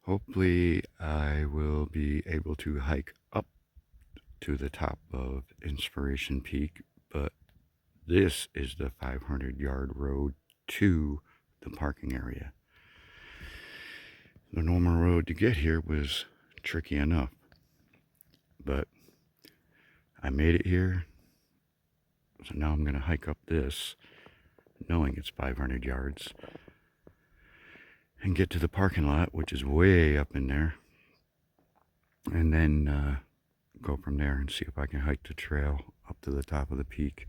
Hopefully I will be able to hike up to the top of Inspiration Peak, but this is the 500-yard road to the parking area. The normal road to get here was tricky enough, but I made it here, so now I'm going to hike up this, knowing it's 500 yards, and get to the parking lot, which is way up in there, and then go from there and see if I can hike the trail up to the top of the peak.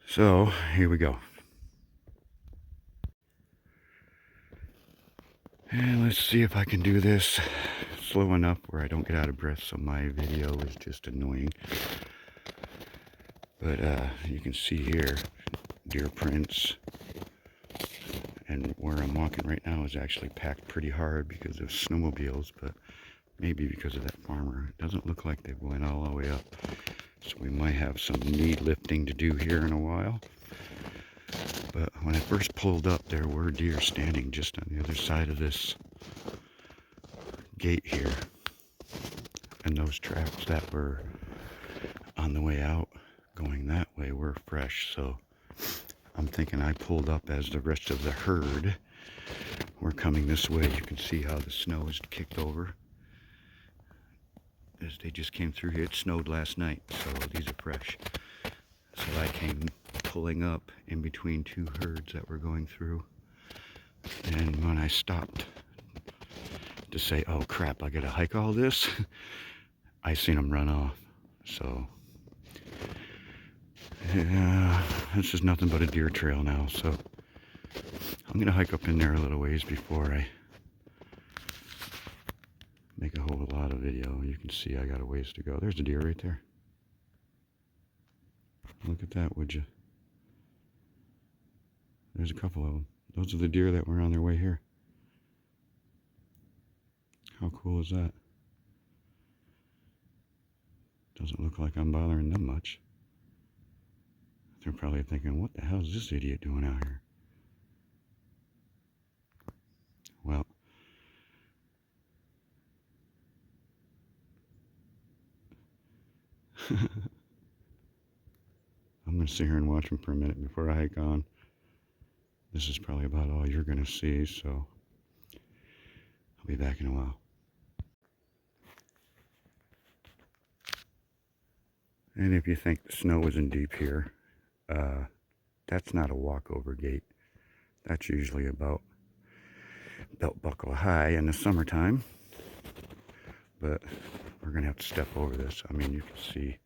So here we go. And let's see if I can do this slow enough where I don't get out of breath so my video is just annoying. But you can see here deer prints, and where I'm walking right now is actually packed pretty hard because of snowmobiles, but maybe because of that farmer. It doesn't look like they went all the way up, so we might have some knee lifting to do here in a while. But when I first pulled up, there were deer standing just on the other side of this gate here, and those tracks that were on the way out going that way were fresh, so I'm thinking I pulled up as the rest of the herd were coming this way. You can see how the snow is kicked over as they just came through here. It snowed last night, so these are fresh. So I came pulling up in between two herds that were going through, and when I stopped to say, oh crap, I gotta hike all this, I seen them run off. So yeah, this is nothing but a deer trail now, so I'm gonna hike up in there a little ways before I make a whole lot of video. You can see I got a ways to go. There's a deer right there. Look at that, would you? There's a couple of them. Those are the deer that were on their way here. How cool is that? Doesn't look like I'm bothering them much. They're probably thinking, what the hell is this idiot doing out here? Well, I'm going to sit here and watch them for a minute before I hike on. This is probably about all you're going to see, so I'll be back in a while. And if you think the snow isn't deep here, that's not a walkover gate. That's usually about belt buckle high in the summertime. But we're going to have to step over this. I mean, you can see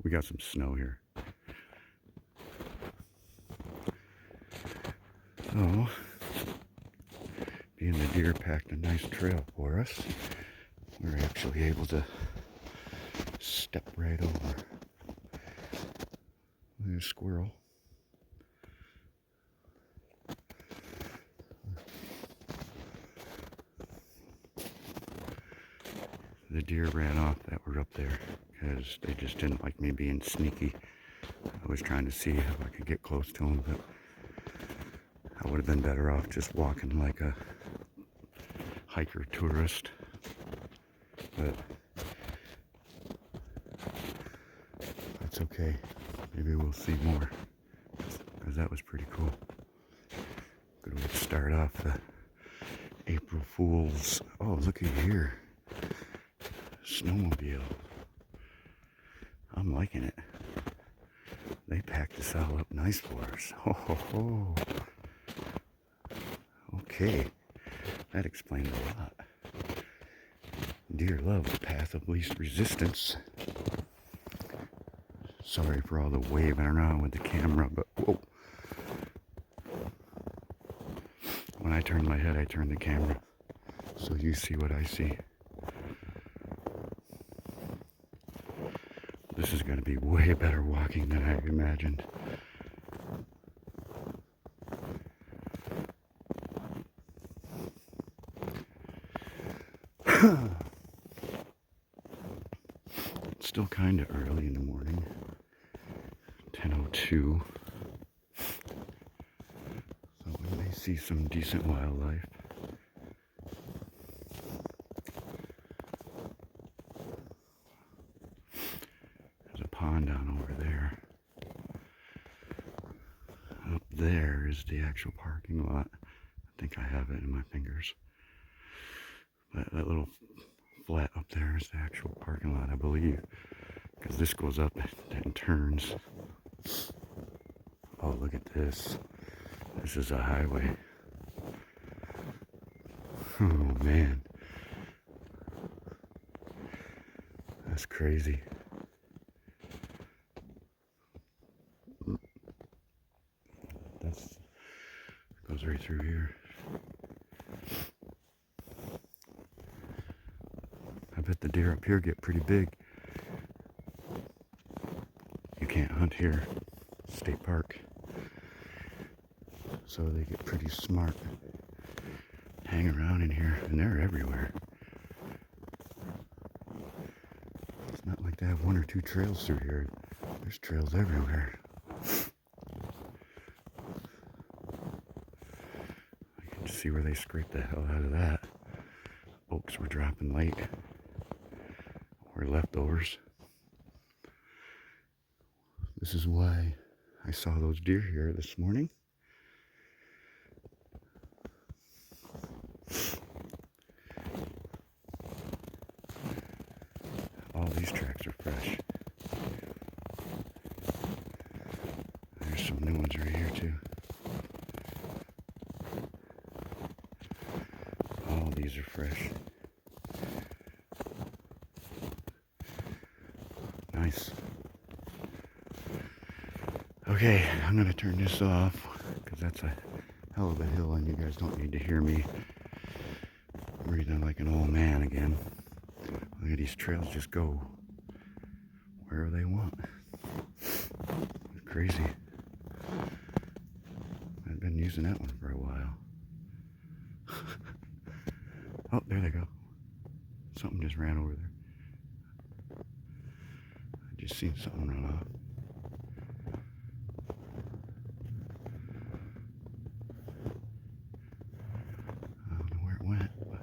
we got some snow here. So, being the deer packed a nice trail for us, we're actually able to step right over. There's a squirrel. The deer ran off that were up there because they just didn't like me being sneaky. I was trying to see if I could get close to them, but I would have been better off just walking like a hiker tourist. But that's okay. Maybe we'll see more, because that was pretty cool. Good way to start off the April Fools. Oh, look at here. Snowmobile. I'm liking it. They packed this all up nice for us. Ho ho ho. Okay, that explains a lot. Deer love the path of least resistance. Sorry for all the waving around with the camera, but whoa. When I turn my head, I turn the camera, so you see what I see. This is going to be way better walking than I imagined. It's still kind of early in the morning, 10:02. So we may see see some decent wildlife. There's a pond down over there. Up there is the actual parking lot. I think I have it in my fingers. That little flat up there is the actual parking lot, I believe. Because this goes up and turns. Oh, look at this. This is a highway. Oh, man. That's crazy. Goes right through here. I bet the deer up here get pretty big. You can't hunt here, state park. So they get pretty smart. Hang around in here, and they're everywhere. It's not like they have one or two trails through here. There's trails everywhere. I can see where they scraped the hell out of that. Oaks were dropping late. Or leftovers. This is why I saw those deer here this morning. All these tracks are fresh. There's some new ones right here too. All these are fresh. Nice. Okay, I'm gonna turn this off because that's a hell of a hill and you guys don't need to hear me breathing like an old man again. Look at these trails just go wherever they want. It's crazy. I've been using that one for a while. Oh, there they go. Something just ran over there. I just seen something run off. I don't know where it went, but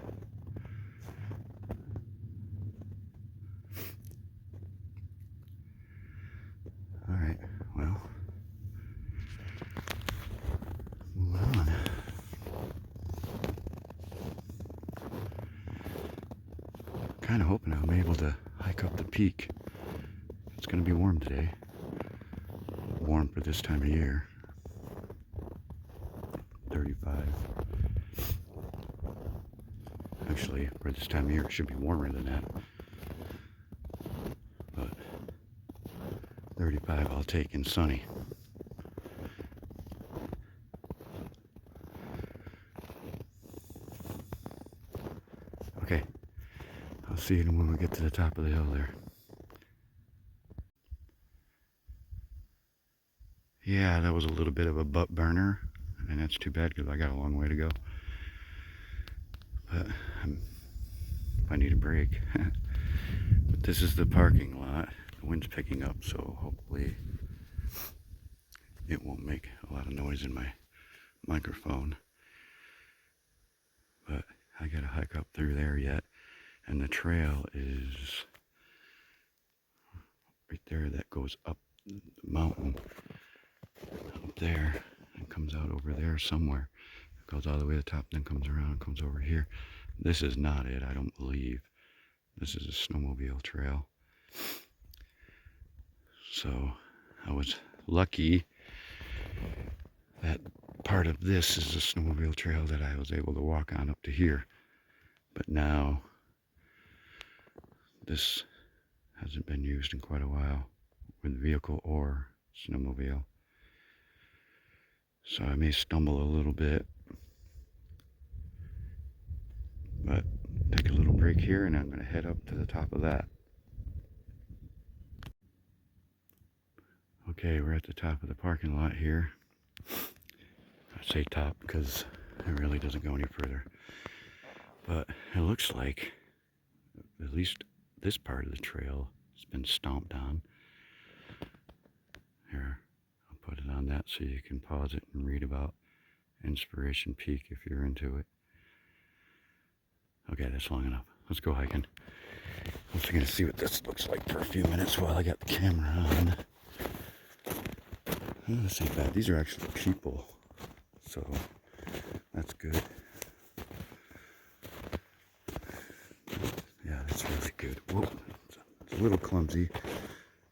alright, well, moving on. Kind of hoping I'll be able to hike up the peak. It's going to be warm today. Warm for this time of year. 35. Actually, for this time of year, it should be warmer than that. But 35 I'll take and sunny. Okay, I'll see you when we get to the top of the hill there. Yeah, that was a little bit of a butt burner, and that's too bad because I got a long way to go. But I need a break. But this is the parking lot. The wind's picking up, so hopefully it won't make a lot of noise in my microphone. But I gotta hike up through there yet, and the trail is right there that goes up the mountain up there and comes out over there somewhere. It goes all the way to the top, then comes around and comes over here. This is not it, I don't believe. This is a snowmobile trail. So I was lucky that part of this is a snowmobile trail that I was able to walk on up to here. But now this hasn't been used in quite a while with vehicle or snowmobile. So I may stumble a little bit, but take a little break here and I'm going to head up to the top of that. Okay, we're at the top of the parking lot here. I say top because it really doesn't go any further. But it looks like at least this part of the trail has been stomped on. Here, I'll put it on that so you can pause it and read about Inspiration Peak if you're into it. Okay, that's long enough. Let's go hiking. I'm just gonna see what this looks like for a few minutes while I got the camera on. Oh, this ain't bad. These are actually people, so that's good. Yeah, that's really good. Whoa, it's a little clumsy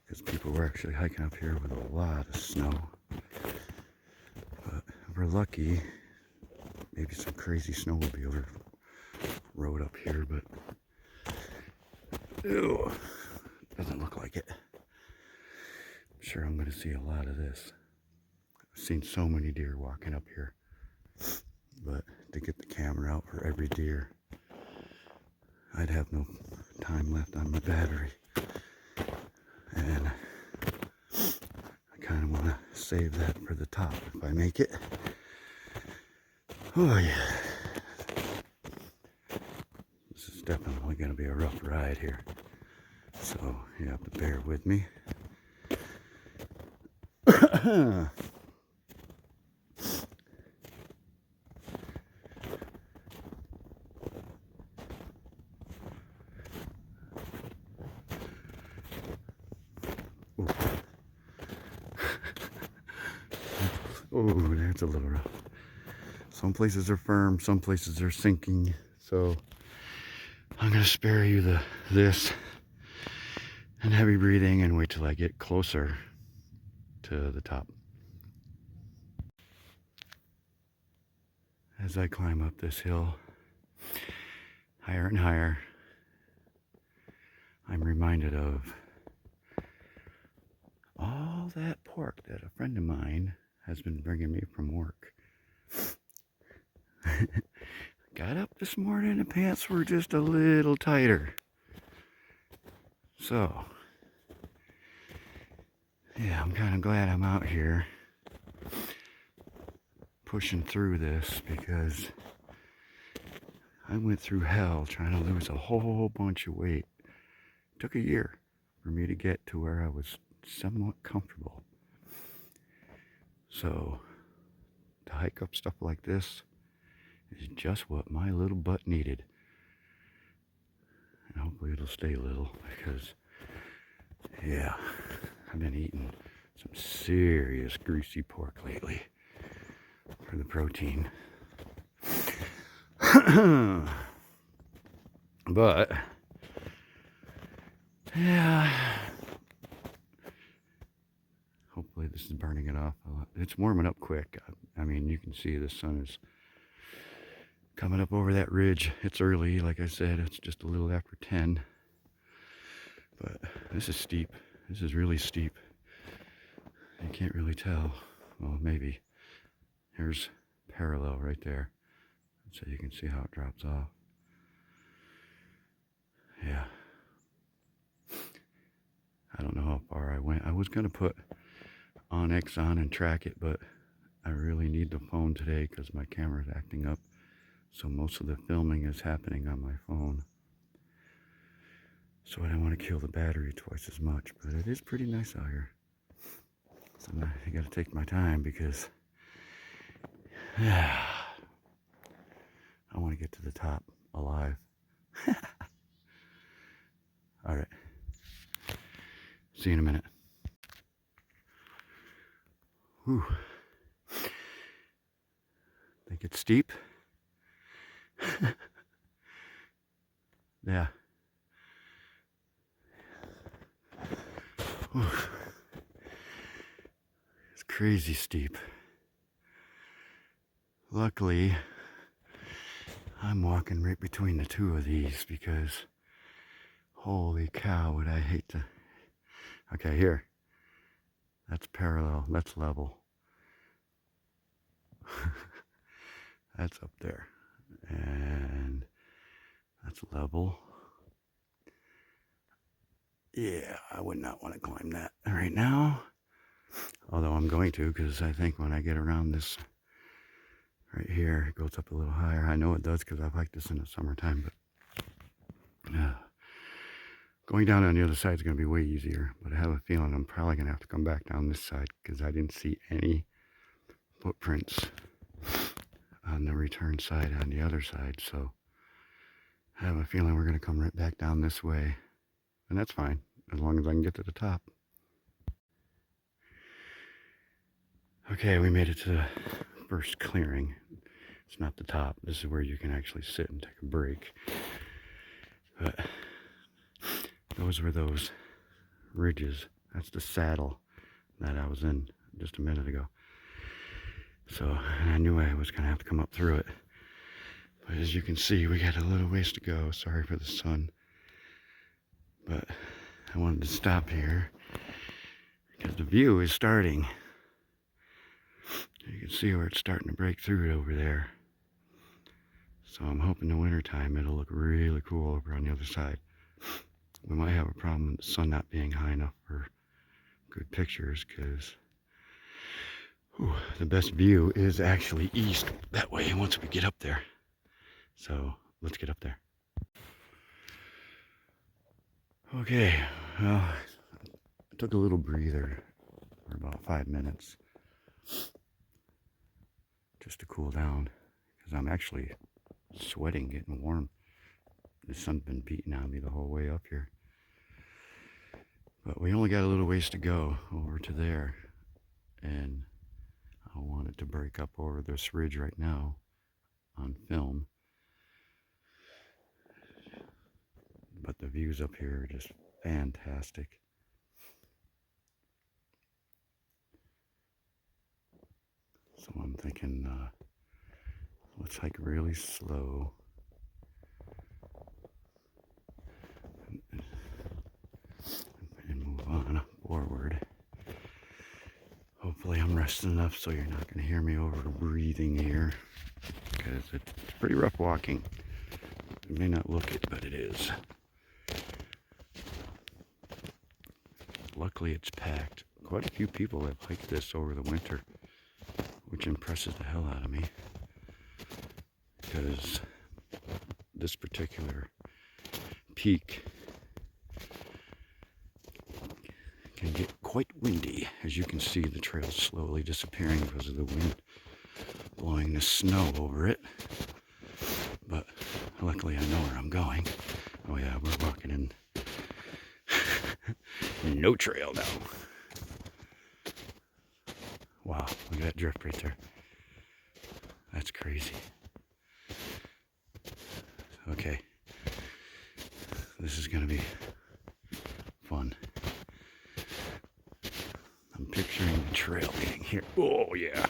because people were actually hiking up here with a lot of snow. But if we're lucky, maybe some crazy snow will be over road up here, but ew, doesn't look like it. I'm sure I'm going to see a lot of this. I've seen so many deer walking up here, but to get the camera out for every deer, I'd have no time left on my battery, and I kind of want to save that for the top if I make it. Oh yeah, this is definitely going to be a rough ride here, so you have to bear with me. Oh, that's a little rough. Some places are firm, some places are sinking. So I'm gonna spare you this and heavy breathing and wait till I get closer to the top. As I climb up this hill, higher and higher, I'm reminded of all that pork that a friend of mine has been bringing me from work. Got up this morning, the pants were just a little tighter. So, yeah, I'm kind of glad I'm out here pushing through this because I went through hell trying to lose a whole bunch of weight. It took a year for me to get to where I was somewhat comfortable. So, to hike up stuff like this is just what my little butt needed. And hopefully it'll stay little because, yeah, I've been eating some serious greasy pork lately for the protein. But, yeah, hopefully this is burning it off. It's warming up quick. I mean, you can see the sun is coming up over that ridge. It's early, like I said, it's just a little after 10. But this is steep. This is really steep. You can't really tell. Well, maybe. Here's parallel right there. So you can see how it drops off. Yeah. I don't know how far I went. I was going to put Onyx on and track it, but I really need the phone today because my camera's acting up. So most of the filming is happening on my phone. So I don't want to kill the battery twice as much, but it is pretty nice out here. So I got to take my time because I want to get to the top alive. All right. See you in a minute. Whew. Think it's steep? Yeah. Whew. It's crazy steep. Luckily, I'm walking right between the two of these because holy cow, would I hate to. Okay, here. That's parallel. That's level. That's up there. And that's level. Yeah, I would not want to climb that right now. Although I'm going to, because I think when I get around this right here, it goes up a little higher. I know it does because I've hiked this in the summertime, but going down on the other side is going to be way easier. But I have a feeling I'm probably going to have to come back down this side because I didn't see any footprints on the return side on the other side, so I have a feeling we're going to come right back down this way, and that's fine as long as I can get to the top. Okay, we made it to the first clearing. It's not the top. This is where you can actually sit and take a break. But those were those ridges. That's the saddle that I was in just a minute ago. So I knew I was going to have to come up through it. But as you can see, we got a little ways to go. Sorry for the sun. But I wanted to stop here because the view is starting. You can see where it's starting to break through it over there. So I'm hoping the wintertime it'll look really cool over on the other side. We might have a problem with the sun not being high enough for good pictures because the best view is actually east that way once we get up there. So let's get up there. Okay, well, I took a little breather for about 5 minutes just to cool down because I'm actually sweating, getting warm. The sun's been beating on me the whole way up here. But we only got a little ways to go over to there, and I wanted to break up over this ridge right now on film. But the views up here are just fantastic. So I'm thinking, let's hike really slow. And move on forward. Hopefully I'm rested enough so you're not going to hear me over breathing here. Because it's pretty rough walking. You may not look it, but it is. Luckily it's packed. Quite a few people have hiked this over the winter, which impresses the hell out of me. Because this particular peak can get quite windy. As you can see, the trail's slowly disappearing because of the wind blowing the snow over it. But luckily I know where I'm going. Oh yeah, we're walking in no trail now. Wow, look at that drift right there. That's crazy. Okay, this is gonna be fun. I'm picturing the trail being here. Oh yeah.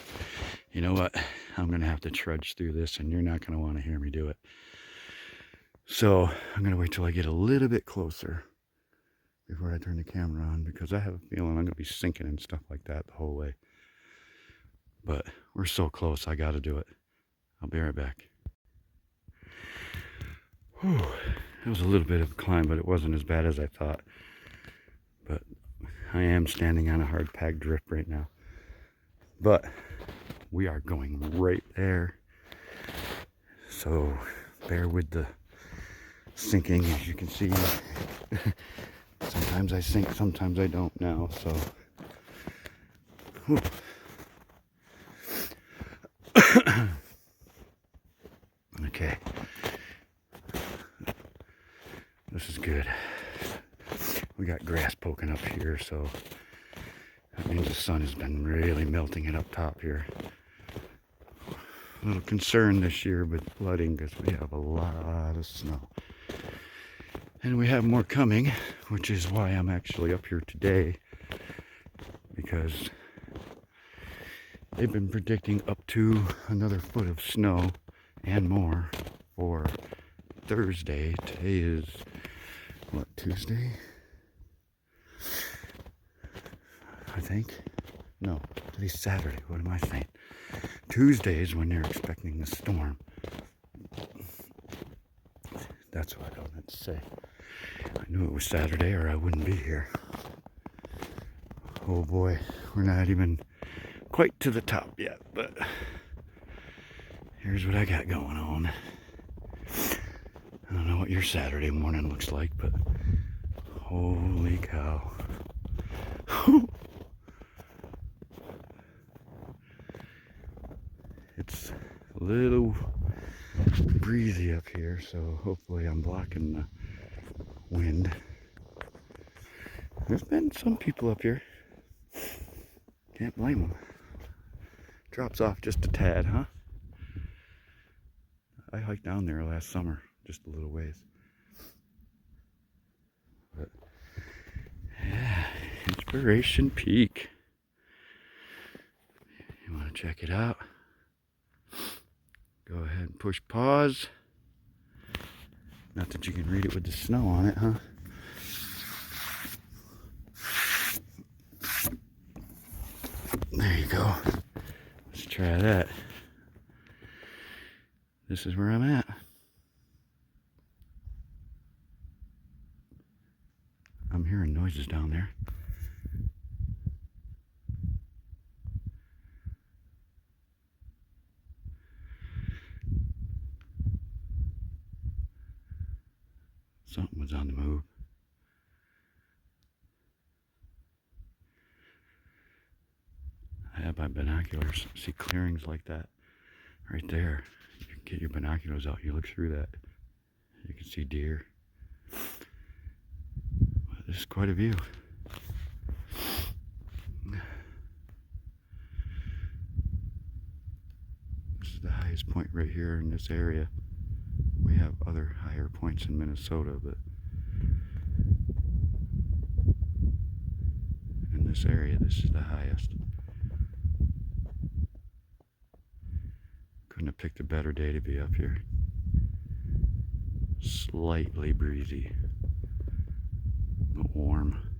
You know what? I'm gonna have to trudge through this and you're not gonna want to hear me do it. So I'm gonna wait till I get a little bit closer before I turn the camera on, because I have a feeling I'm gonna be sinking and stuff like that the whole way. But we're so close, I gotta do it. I'll be right back. Whew. It was a little bit of a climb, but it wasn't as bad as I thought. But I am standing on a hard packed drift right now. But we are going right there. So bear with the sinking, as you can see. Sometimes I sink, sometimes I don't now, so. Whew. Okay. This is good. We got grass poking up here, so that means the sun has been really melting it up top here. A little concerned this year with flooding because we have a lot of snow. And we have more coming, which is why I'm actually up here today, because they've been predicting up to another foot of snow and more for Thursday. Today is, what, Tuesday? I think. No, today's Saturday. What am I saying? Tuesday is when they're expecting the storm. That's what I meant to say. I knew it was Saturday or I wouldn't be here. Oh boy, we're not even quite to the top yet, but here's what I got going on. I don't know what your Saturday morning looks like, but holy cow. It's a little breezy up here, so hopefully I'm blocking the wind. There's been some people up here. Can't blame them. Drops off just a tad, huh? I hiked down there last summer, just a little ways. But yeah, Inspiration Peak. You want to check it out? Go ahead and push pause. Not that you can read it with the snow on it, huh? There you go. Let's try that. This is where I'm at. I'm hearing noises down there. Something was on the move. I have my binoculars. See clearings like that right there. You can get your binoculars out. You look through that. You can see deer. This is quite a view. This is the highest point right here in this area. We have other higher points in Minnesota, but in this area, this is the highest. Couldn't have picked a better day to be up here. Slightly breezy, but warm.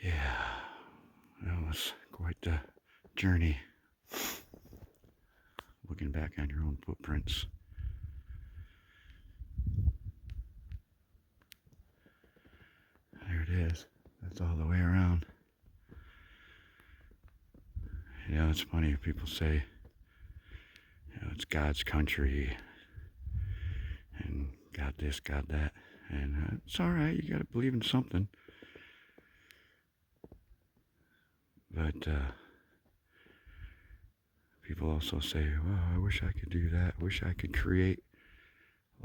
Yeah, that was quite the journey. Looking back on your own footprints. There it is. That's all the way around. You know, it's funny if people say, you know, it's God's country and God this, God that. And it's all right. You got to believe in something. But people also say, well, I wish I could do that. I wish I could create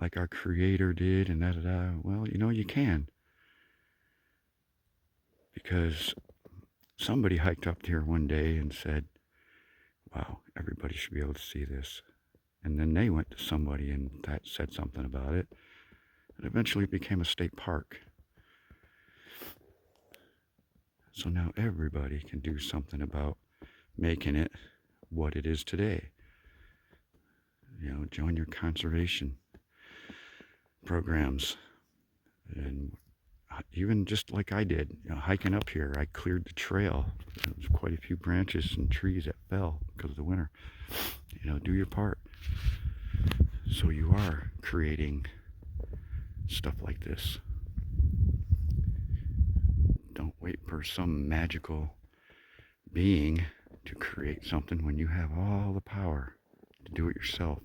like our Creator did and da-da-da. Well, you know, you can. Because somebody hiked up here one day and said, wow, everybody should be able to see this. And then they went to somebody and that said something about it. And eventually it became a state park. So now everybody can do something about making it what it is today. You know, join your conservation programs. And even just like I did, you know, hiking up here, I cleared the trail. There was quite a few branches and trees that fell because of the winter. You know, do your part. So you are creating stuff like this. Don't wait for some magical being to create something when you have all the power to do it yourself.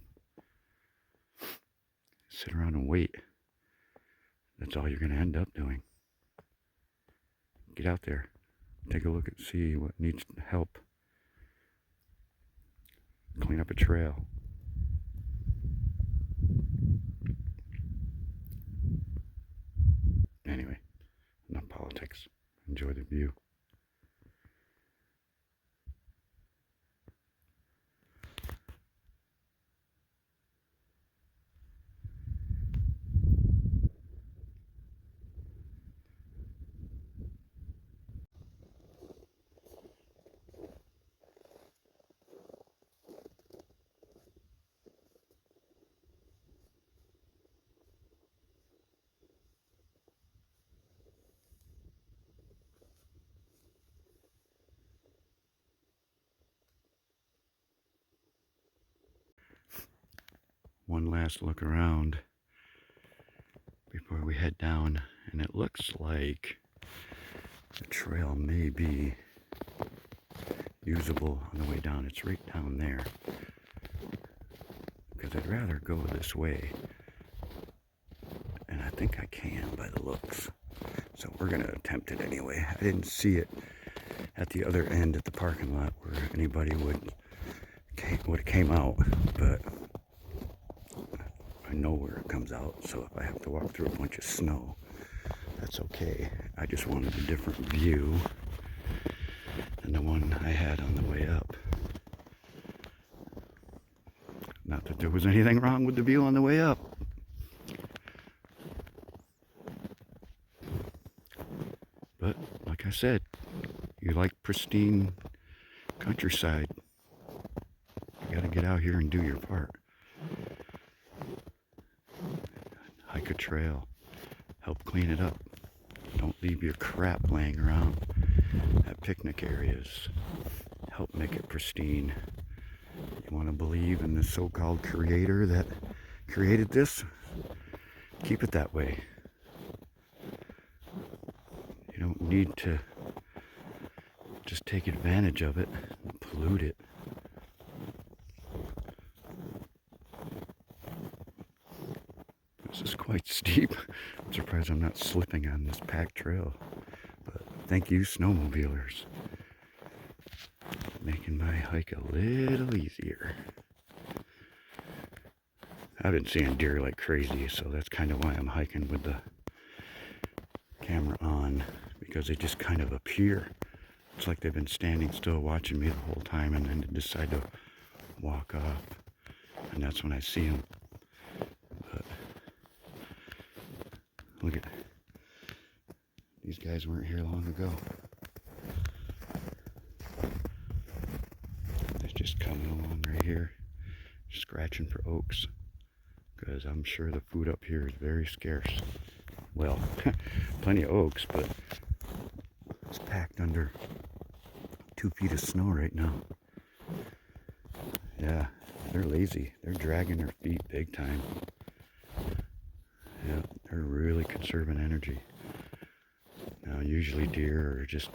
Sit around and wait. That's all you're going to end up doing. Get out there. Take a look and see what needs help. Clean up a trail. Anyway, enough politics. Enjoy the view. One last look around before we head down, and it looks like the trail may be usable on the way down. It's right down there, because I'd rather go this way, and I think I can by the looks. So we're going to attempt it anyway. I didn't see it at the other end at the parking lot where anybody would have came out, but I know where it comes out, so if I have to walk through a bunch of snow, that's okay. I just wanted a different view than the one I had on the way up. Not that there was anything wrong with the view on the way up. But, like I said, you like pristine countryside, you gotta get out here and do your part. Hike a trail, help clean it up. Don't leave your crap laying around at picnic areas. Help make it pristine. You want to believe in the so-called creator that created this? Keep it that way. You don't need to just take advantage of it and pollute it. This is quite steep. I'm surprised I'm not slipping on this packed trail. But thank you, snowmobilers, making my hike a little easier. I've been seeing deer like crazy, so that's kind of why I'm hiking with the camera on, because they just kind of appear. It's like they've been standing still watching me the whole time, and then they decide to walk off, and that's when I see them. But look at these guys, weren't here long ago. They're just coming along right here, scratching for oaks, because I'm sure the food up here is very scarce. Well, plenty of oaks, but it's packed under 2 feet of snow right now. Yeah, they're lazy. They're dragging their feet big time. Yeah, they're really conserving energy. Now, usually deer are just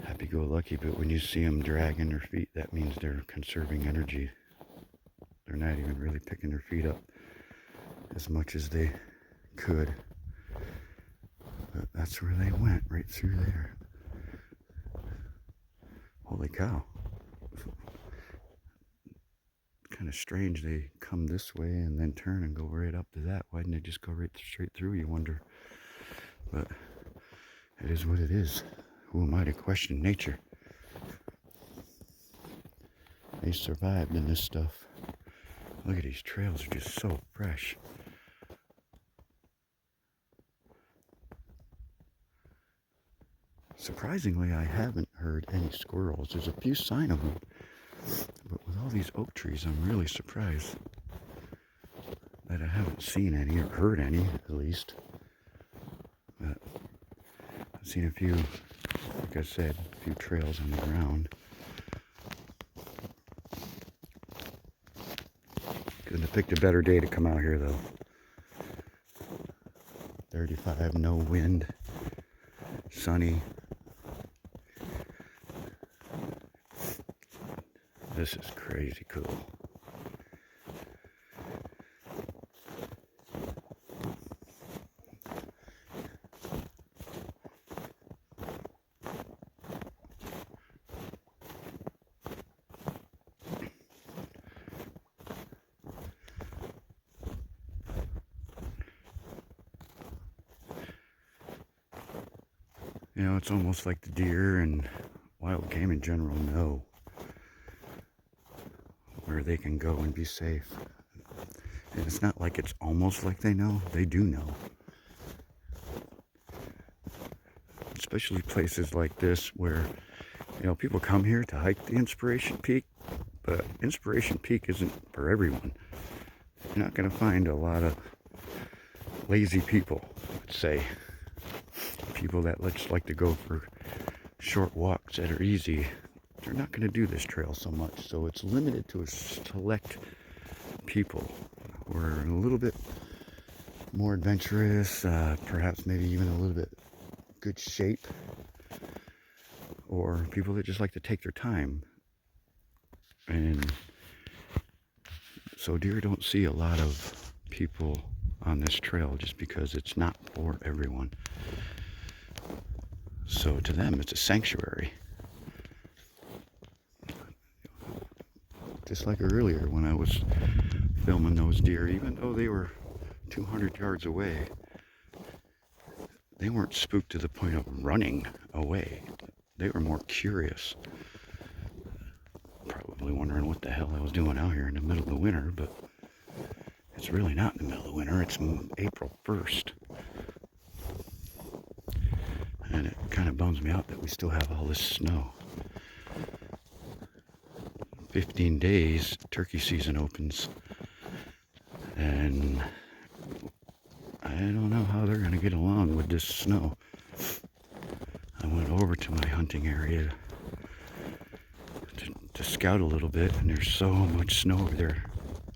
happy-go-lucky, but when you see them dragging their feet, that means they're conserving energy. They're not even really picking their feet up as much as they could. But that's where they went, right through there. Holy cow. Kind of strange, they come this way and then turn and go right up to that. Why didn't they just go right straight through, you wonder? But it is what it is. Who am I to question nature? They survived in this stuff. Look at these trails, are just so fresh. Surprisingly, I haven't heard any squirrels. There's a few signs of them. But with all these oak trees, I'm really surprised that I haven't seen any, or heard any, at least. But I've seen a few, like I said, a few trails on the ground. Couldn't have picked a better day to come out here, though. 35, no wind, sunny. This is crazy cool. You know, it's almost like the deer and wild game in general know where they can go and be safe. And it's not like it's almost like they know. They do know. Especially places like this where, you know, people come here to hike the Inspiration Peak, but Inspiration Peak isn't for everyone. You're not going to find a lot of lazy people, let's say. People that just like to go for short walks that are easy. They're not going to do this trail so much, so it's limited to a select people who are a little bit more adventurous, perhaps maybe even a little bit good shape, or people that just like to take their time. And so deer don't see a lot of people on this trail just because it's not for everyone. So to them, it's a sanctuary. Just like earlier when I was filming those deer, even though they were 200 yards away, they weren't spooked to the point of running away. They were more curious. Probably wondering what the hell I was doing out here in the middle of the winter, but it's really not in the middle of winter. It's April 1st. And it kind of bums me out that we still have all this snow. 15 days, turkey season opens. And I don't know how they're going to get along with this snow. I went over to my hunting area to scout a little bit, and there's so much snow over there.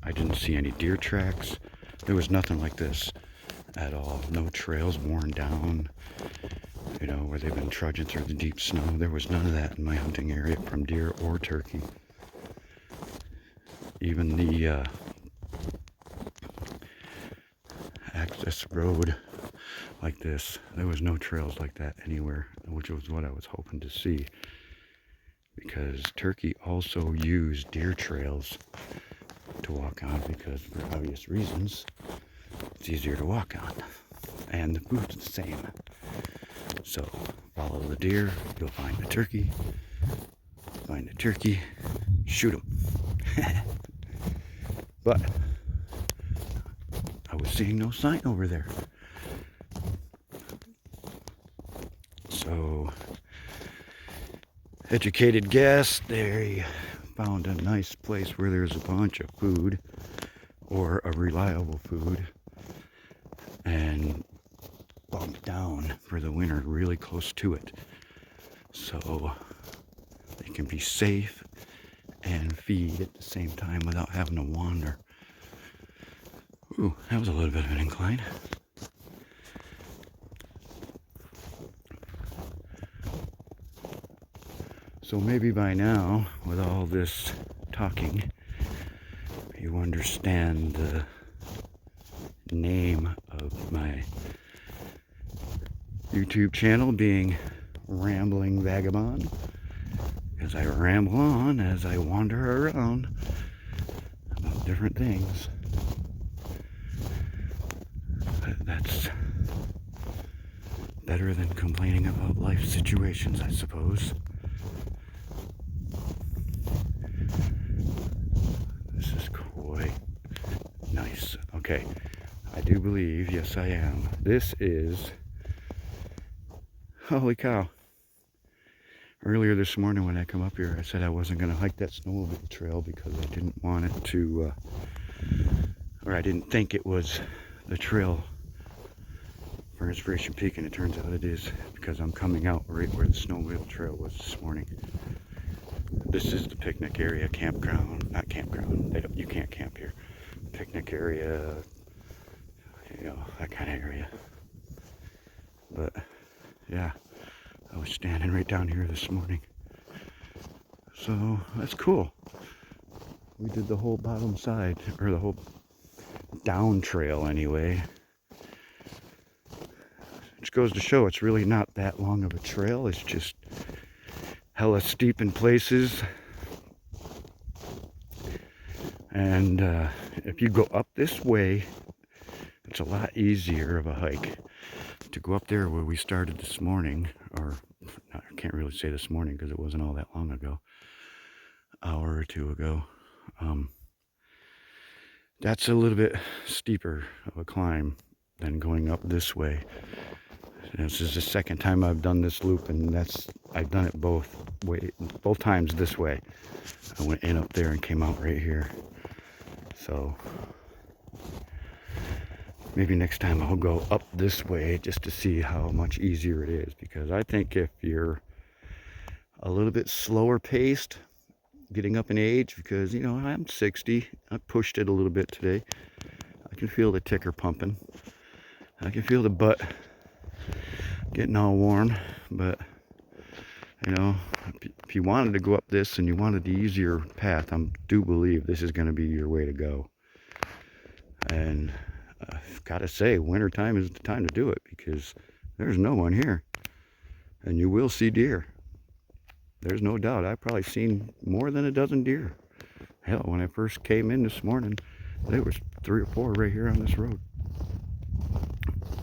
I didn't see any deer tracks. There was nothing like this at all. No trails worn down, you know, where they've been trudging through the deep snow. There was none of that in my hunting area from deer or turkey. Even the access road like this, there was no trails like that anywhere, which was what I was hoping to see, because turkey also use deer trails to walk on, because for obvious reasons it's easier to walk on and the food's the same. So follow the deer, you'll find the turkey. Find the turkey, shoot him. But I was seeing no sign over there. So, educated guess, they found a nice place where there's a bunch of food, or a reliable food, and bunked down for the winter really close to it. So they can be safe and feed at the same time without having to wander. Ooh, that was a little bit of an incline. So maybe by now, with all this talking, you understand the name of my YouTube channel being Rambling Vagabond, because I ramble on as I wander around about different things. That's better than complaining about life situations, I suppose. This is quite nice. Okay, I do believe, yes I am. This is, holy cow. Earlier this morning when I come up here, I said I wasn't going to hike that snowmobile trail because I didn't want it to, or I didn't think it was the trail for Inspiration Peak, and it turns out it is, because I'm coming out right where the snowmobile trail was this morning. This is the picnic area, campground, not campground, you can't camp here. Picnic area, you know, that kind of area. But, yeah. I was standing right down here this morning. So that's cool. We did the whole bottom side, or the whole down trail anyway. Which goes to show it's really not that long of a trail. It's just hella steep in places. And if you go up this way, it's a lot easier of a hike. To go up there where we started this morning, or I can't really say this morning because it wasn't all that long ago, hour or two ago, that's a little bit steeper of a climb than going up this way. And this is the second time I've done this loop, and I've done it both times this way. I went in up there and came out right here. So maybe next time I'll go up this way just to see how much easier it is, because I think if you're a little bit slower paced, getting up in age, because, you know, I'm 60, I pushed it a little bit today. I can feel the ticker pumping. I can feel the butt getting all warm, but, you know, if you wanted to go up this and you wanted the easier path, I do believe this is going to be your way to go. And I've got to say, wintertime is the time to do it because there's no one here. And you will see deer. There's no doubt. I've probably seen more than a dozen deer. Hell, when I first came in this morning, there was 3 or 4 right here on this road.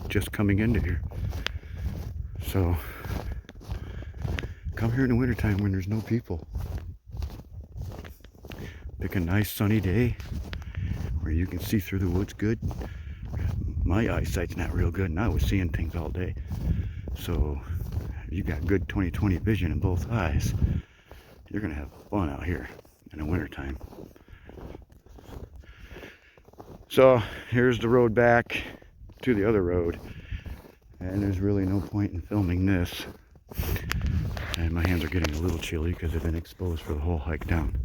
Just coming into here. So, come here in the wintertime when there's no people. Pick a nice sunny day where you can see through the woods good. My eyesight's not real good and I was seeing things all day. So, if you got good 20/20 vision in both eyes, you're going to have fun out here in the wintertime. So, here's the road back to the other road. And there's really no point in filming this. And my hands are getting a little chilly because they've been exposed for the whole hike down.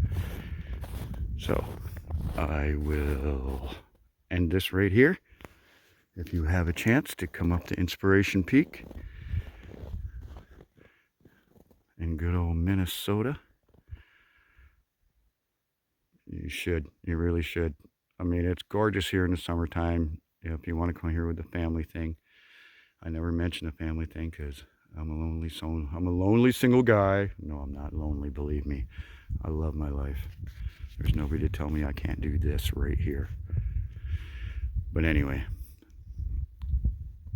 So, I will end this right here. If you have a chance to come up to Inspiration Peak in good old Minnesota, you should. You really should. I mean, it's gorgeous here in the summertime. If you want to come here with the family thing. I never mention a family thing because I'm a lonely single guy. No, I'm not lonely, believe me. I love my life. There's nobody to tell me I can't do this right here. But anyway,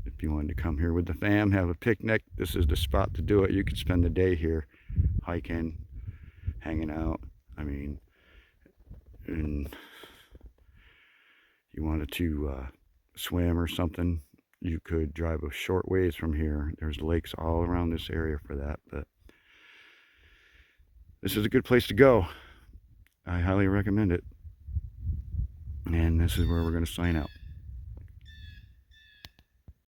if you wanted to come here with the fam, have a picnic, this is the spot to do it. You could spend the day here hiking, hanging out. I mean, and you wanted to swim or something, you could drive a short ways from here. There's lakes all around this area for that, but this is a good place to go. I highly recommend it. And this is where we're going to sign out.